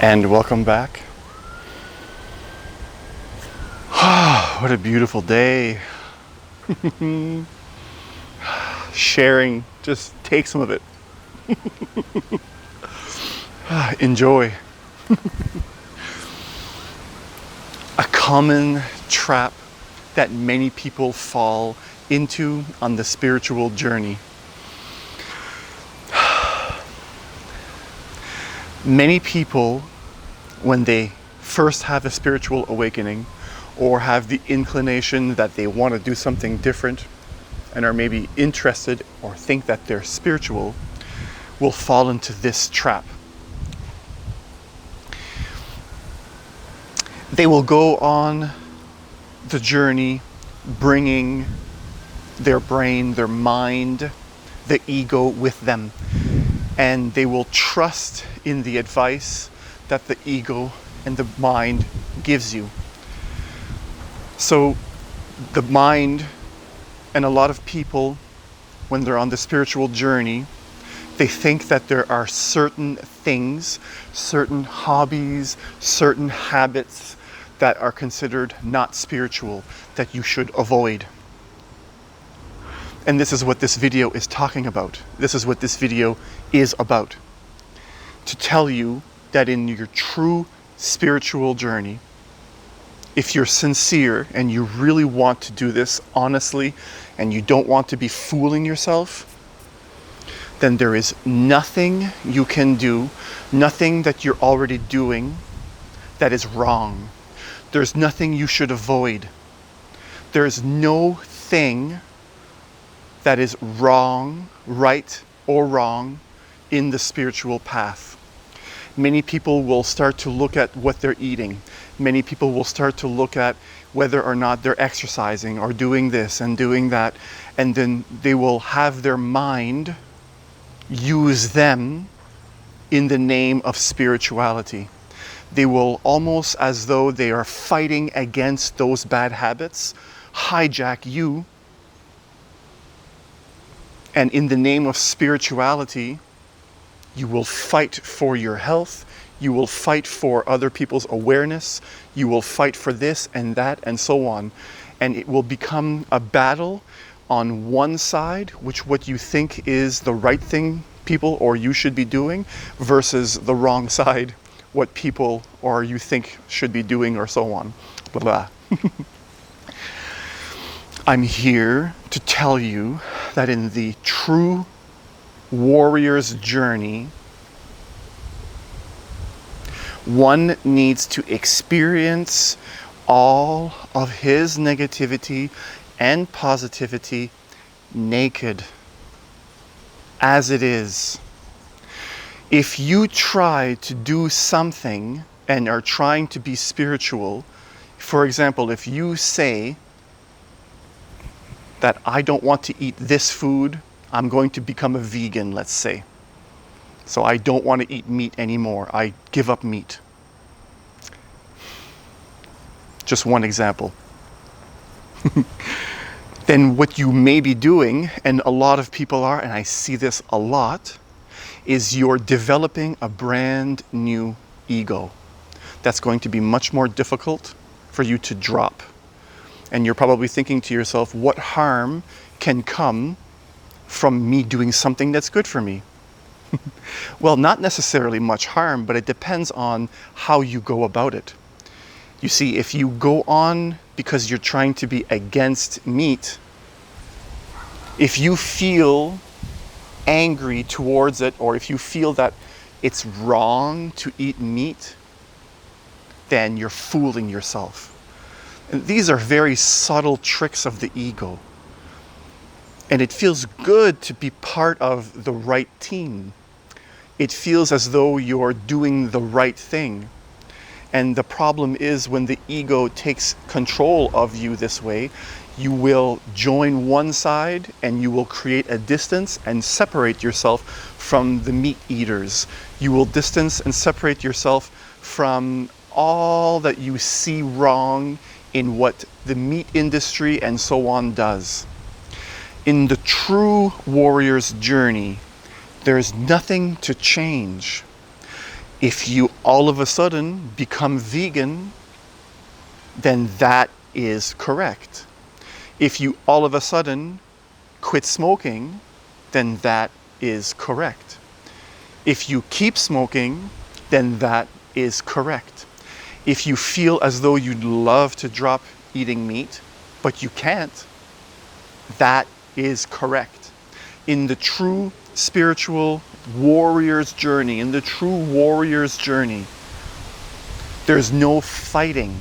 And welcome back. What a beautiful day. Sharing, just take some of it. Enjoy. A common trap that many people fall into on the spiritual journey. Many people, when they first have a spiritual awakening or have the inclination that they want to do something different and are maybe interested or think that they're spiritual, will fall into this trap. They will go on the journey bringing their brain, their mind, the ego with them. And they will trust in the advice that the ego and the mind gives you. So the mind and a lot of people, when they're on the spiritual journey, they think that there are certain things, certain hobbies, certain habits that are considered not spiritual, that you should avoid. And this is what this video is talking about. This is what this video is about. To tell you that in your true spiritual journey, if you're sincere and you really want to do this honestly and you don't want to be fooling yourself, then there is nothing you can do, nothing that you're already doing that is wrong. There's nothing you should avoid. There's no thing that is wrong, right or wrong in the spiritual path. Many people will start to look at what they're eating. Many people will start to look at whether or not they're exercising or doing this and doing that. And then they will have their mind use them in the name of spirituality. They will, almost as though they are fighting against those bad habits, hijack you. And in the name of spirituality, you will fight for your health. You will fight for other people's awareness. You will fight for this and that and so on. And it will become a battle on one side, which what you think is the right thing people or you should be doing, versus the wrong side, what people or you think should be doing or so on. Blah, blah. I'm here to tell you that in the true warrior's journey, one needs to experience all of his negativity and positivity naked, as it is. If you try to do something and are trying to be spiritual, for example, if you say that I don't want to eat this food, I'm going to become a vegan, let's say. So I don't want to eat meat anymore. I give up meat. Just one example. Then what you may be doing, and a lot of people are, and I see this a lot, is you're developing a brand new ego. That's going to be much more difficult for you to drop. And you're probably thinking to yourself, what harm can come from me doing something that's good for me? Well, not necessarily much harm, but it depends on how you go about it. You see, if you go on because you're trying to be against meat, if you feel angry towards it, or if you feel that it's wrong to eat meat, then you're fooling yourself. And these are very subtle tricks of the ego. And it feels good to be part of the right team. It feels as though you're doing the right thing. And the problem is when the ego takes control of you this way, you will join one side and you will create a distance and separate yourself from the meat eaters. You will distance and separate yourself from all that you see wrong in what the meat industry and so on does. In the true warrior's journey, there is nothing to change. If you all of a sudden become vegan, then that is correct. If you all of a sudden quit smoking, then that is correct. If you keep smoking, then that is correct. If you feel as though you'd love to drop eating meat, but you can't, that is correct. In the true spiritual warrior's journey, there's no fighting.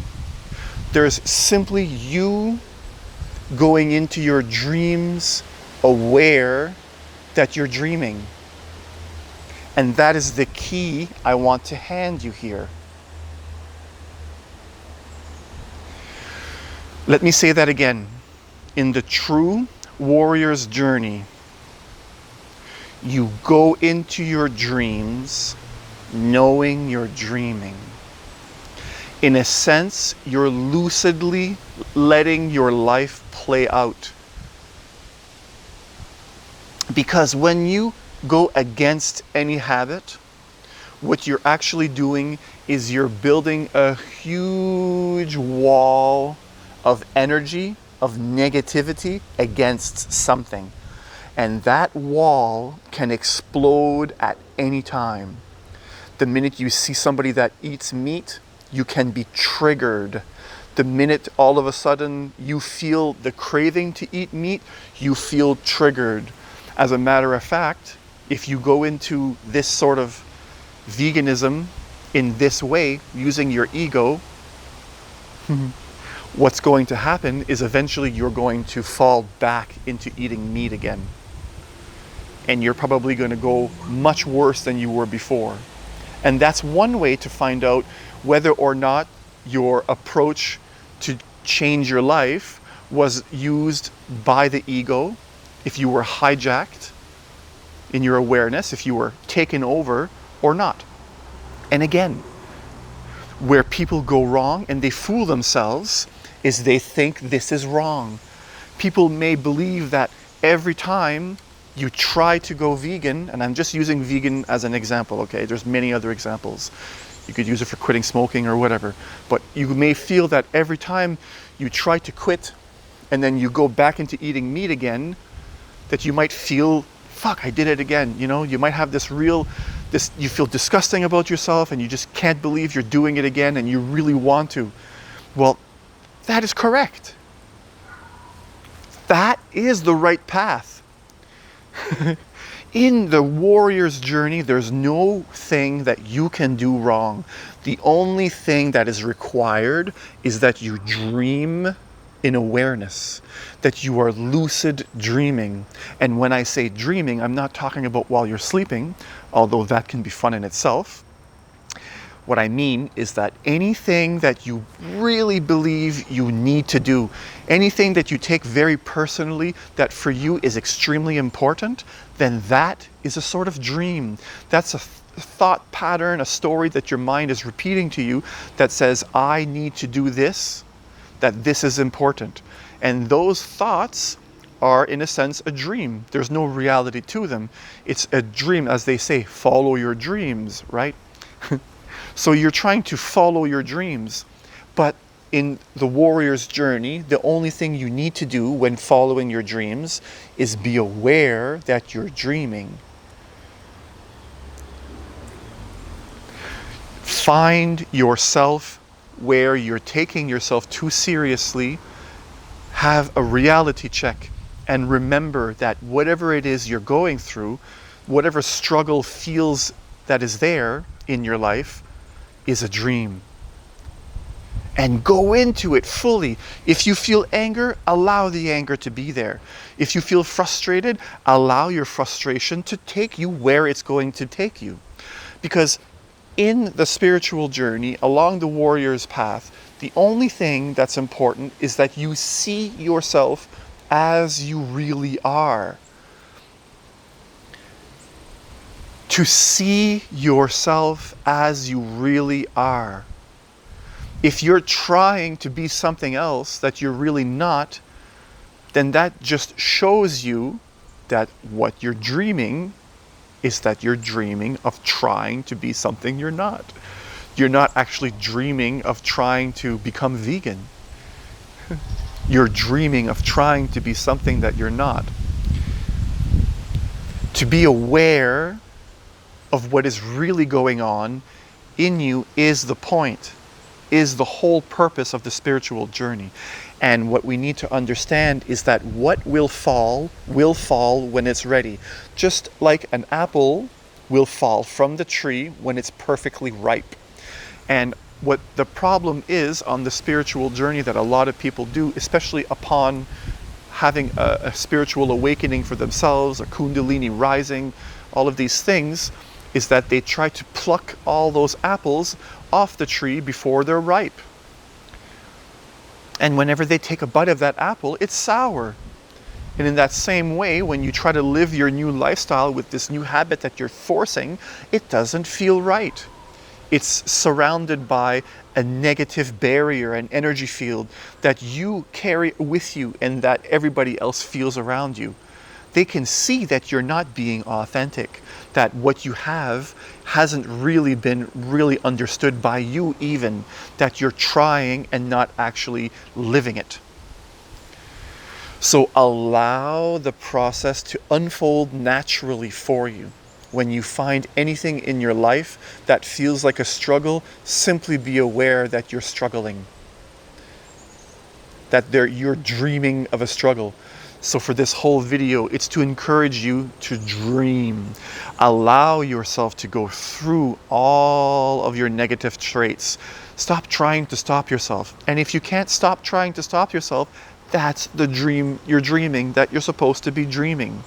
There's simply you going into your dreams aware that you're dreaming. And that is the key I want to hand you here. Let me say that again. In the true warrior's journey, you go into your dreams knowing you're dreaming. In a sense, you're lucidly letting your life play out. Because when you go against any habit, what you're actually doing is you're building a huge wall of energy, of negativity against something. And that wall can explode at any time. The minute you see somebody that eats meat, you can be triggered. The minute all of a sudden you feel the craving to eat meat, you feel triggered. As a matter of fact, if you go into this sort of veganism in this way, using your ego, what's going to happen is eventually you're going to fall back into eating meat again. And you're probably going to go much worse than you were before. And that's one way to find out whether or not your approach to change your life was used by the ego, if you were hijacked in your awareness, if you were taken over or not. And again, where people go wrong and they fool themselves is they think this is wrong. People may believe that every time you try to go vegan, and I'm just using vegan as an example, okay? There's many other examples. You could use it for quitting smoking or whatever. But you may feel that every time you try to quit and then you go back into eating meat again, that you might feel, fuck, I did it again. You know, you might have you feel disgusting about yourself and you just can't believe you're doing it again and you really want to. Well, that is correct. That is the right path. In the warrior's journey, there's no thing that you can do wrong. The only thing that is required is that you dream in awareness, that you are lucid dreaming. And when I say dreaming, I'm not talking about while you're sleeping, although that can be fun in itself. What I mean is that anything that you really believe you need to do, anything that you take very personally that for you is extremely important, then that is a sort of dream. That's a thought pattern, a story that your mind is repeating to you that says, I need to do this, that this is important. And those thoughts are, in a sense, a dream. There's no reality to them. It's a dream, as they say, follow your dreams, right? So you're trying to follow your dreams, but in the warrior's journey, the only thing you need to do when following your dreams is be aware that you're dreaming. Find yourself where you're taking yourself too seriously, have a reality check, and remember that whatever it is you're going through, whatever struggle feels that is there in your life, is a dream. And go into it fully. If you feel anger, allow the anger to be there. If you feel frustrated, allow your frustration to take you where it's going to take you. Because in the spiritual journey, along the warrior's path, the only thing that's important is that you see yourself as you really are. To see yourself as you really are. If you're trying to be something else that you're really not, then that just shows you that what you're dreaming is that you're dreaming of trying to be something you're not. You're not actually dreaming of trying to become vegan. You're dreaming of trying to be something that you're not. To be aware of what is really going on in you is the point, is the whole purpose of the spiritual journey. And what we need to understand is that what will fall when it's ready. Just like an apple will fall from the tree when it's perfectly ripe. And what the problem is on the spiritual journey that a lot of people do, especially upon having a spiritual awakening for themselves, a kundalini rising, all of these things, is that they try to pluck all those apples off the tree before they're ripe. And whenever they take a bite of that apple, it's sour. And in that same way, when you try to live your new lifestyle with this new habit that you're forcing, it doesn't feel right. It's surrounded by a negative barrier, an energy field that you carry with you and that everybody else feels around you. They can see that you're not being authentic, that what you have hasn't really been really understood by you even, that you're trying and not actually living it. So allow the process to unfold naturally for you. When you find anything in your life that feels like a struggle, simply be aware that you're struggling, that you're dreaming of a struggle. So for this whole video, it's to encourage you to dream. Allow yourself to go through all of your negative traits. Stop trying to stop yourself. And if you can't stop trying to stop yourself, that's the dream you're dreaming that you're supposed to be dreaming.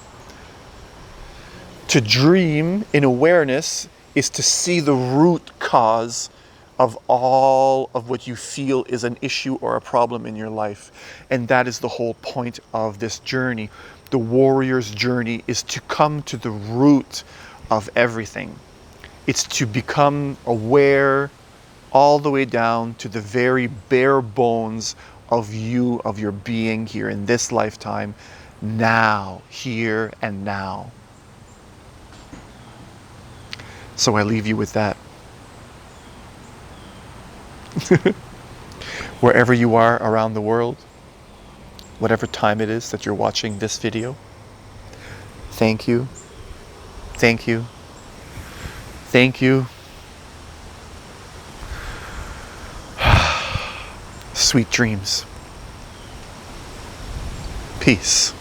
To dream in awareness is to see the root cause of all of what you feel is an issue or a problem in your life. And that is the whole point of this journey. The warrior's journey is to come to the root of everything. It's to become aware all the way down to the very bare bones of you, of your being here in this lifetime, now, here and now. So I leave you with that. Wherever you are around the world, whatever time it is that you're watching this video, thank you, thank you, thank you. Sweet dreams. Peace.